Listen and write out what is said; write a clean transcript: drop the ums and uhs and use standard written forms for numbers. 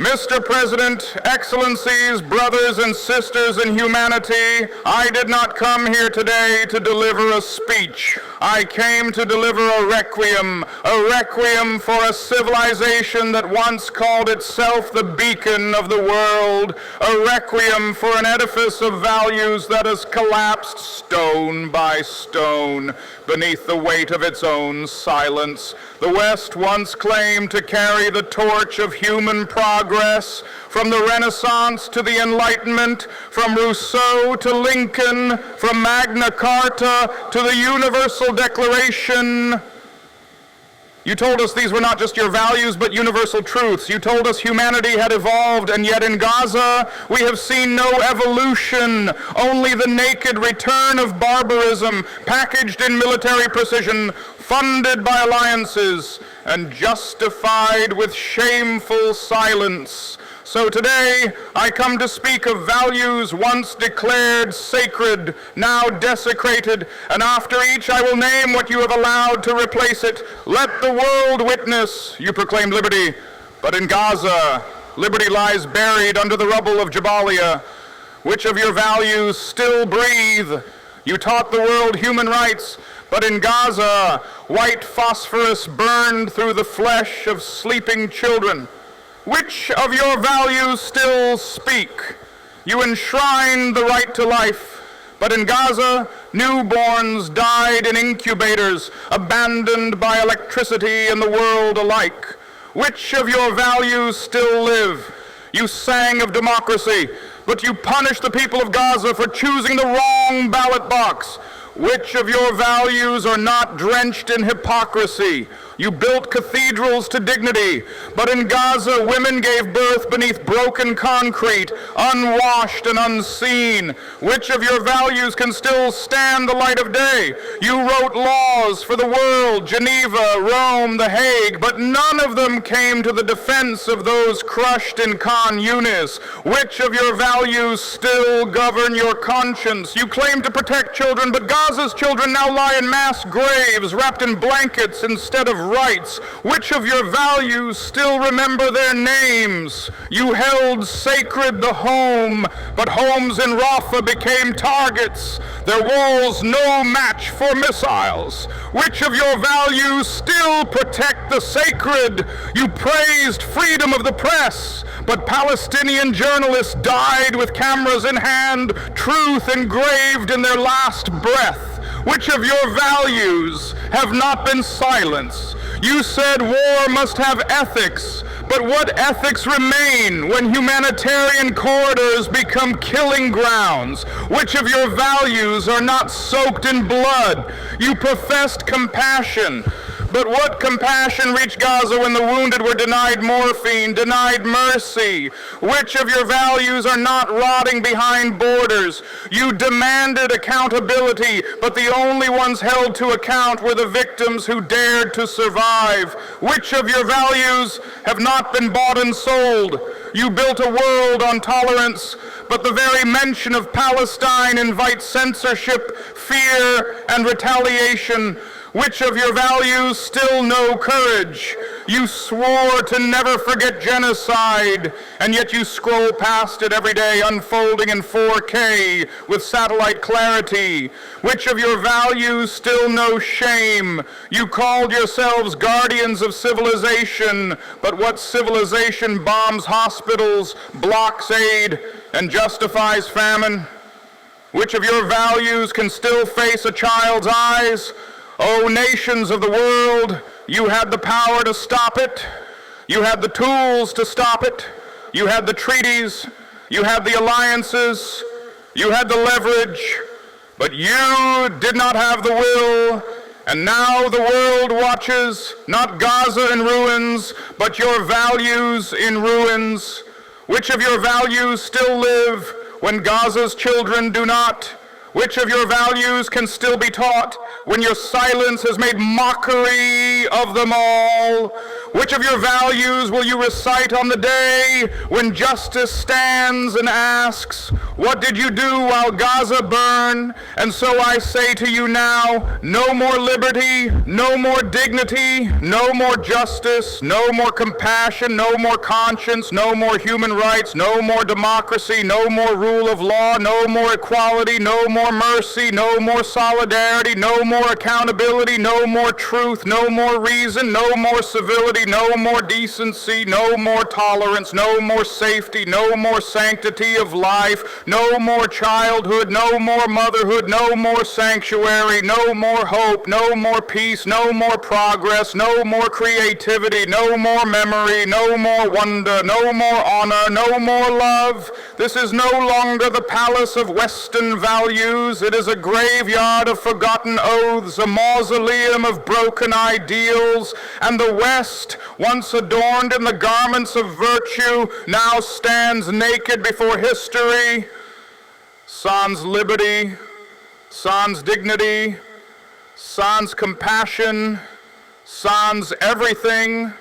Mr. President, Excellencies, brothers and sisters in humanity, I did not come here today to deliver a speech. I came to deliver a requiem for a civilization that once called itself the beacon of the world, a requiem for an edifice of values that has collapsed stone by stone beneath the weight of its own silence. The West once claimed to carry the torch of human progress from the Renaissance to the Enlightenment, from Rousseau to Lincoln, from Magna Carta to the Universal Declaration. You told us these were not just your values, but universal truths. You told us humanity had evolved, and yet in Gaza, we have seen no evolution, only the naked return of barbarism, packaged in military precision, funded by alliances, and justified with shameful silence. So today, I come to speak of values once declared sacred, now desecrated, and after each I will name what you have allowed to replace it. Let the world witness, you proclaim liberty, but in Gaza, liberty lies buried under the rubble of Jabalia. Which of your values still breathe? You taught the world human rights, but in Gaza, white phosphorus burned through the flesh of sleeping children. Which of your values still speak? You enshrined the right to life, but in Gaza, newborns died in incubators, abandoned by electricity and the world alike. Which of your values still live? You sang of democracy, but you punished the people of Gaza for choosing the wrong ballot box. Which of your values are not drenched in hypocrisy? You built cathedrals to dignity, but in Gaza, women gave birth beneath broken concrete, unwashed and unseen. Which of your values can still stand the light of day? You wrote laws for the world, Geneva, Rome, The Hague, but none of them came to the defense of those crushed in Khan Yunis. Which of your values still govern your conscience? You claim to protect children, but Gaza's children now lie in mass graves, wrapped in blankets instead of rights. Which of your values still remember their names? You held sacred the home, but homes in Rafah became targets, their walls no match for missiles. Which of your values still protect the sacred? You praised freedom of the press, but Palestinian journalists died with cameras in hand, truth engraved in their last breath. Which of your values have not been silenced? You said war must have ethics, but what ethics remain when humanitarian corridors become killing grounds? Which of your values are not soaked in blood? You professed compassion, but what compassion reached Gaza when the wounded were denied morphine, denied mercy? Which of your values are not rotting behind borders? You demanded accountability, but the only ones held to account were the victims who dared to survive. Which of your values have not been bought and sold? You built a world on tolerance, but the very mention of Palestine invites censorship, fear, and retaliation. Which of your values still know courage? You swore to never forget genocide, and yet you scroll past it every day, unfolding in 4K with satellite clarity. Which of your values still know shame? You called yourselves guardians of civilization, but what civilization bombs hospitals, blocks aid, and justifies famine? Which of your values can still face a child's eyes? Oh, nations of the world, you had the power to stop it. You had the tools to stop it. You had the treaties. You had the alliances. You had the leverage. But you did not have the will. And now the world watches, not Gaza in ruins, but your values in ruins. Which of your values still live when Gaza's children do not? Which of your values can still be taught when your silence has made mockery of them all? Which of your values will you recite on the day when justice stands and asks, what did you do while Gaza burned? And so I say to you now, no more liberty, no more dignity, no more justice, no more compassion, no more conscience, no more human rights, no more democracy, no more rule of law, no more equality, no more mercy, no more solidarity, no more accountability, no more truth, no more reason, no more civility, no more decency, no more tolerance, no more safety, no more sanctity of life, no more childhood, no more motherhood, no more sanctuary, no more hope, no more peace, no more progress, no more creativity, no more memory, no more wonder, no more honor, no more love. This is no longer the palace of Western values. It is a graveyard of forgotten oaths, a mausoleum of broken ideals, and the West, once adorned in the garments of virtue, now stands naked before history, sans liberty, sans dignity, sans compassion, sans everything.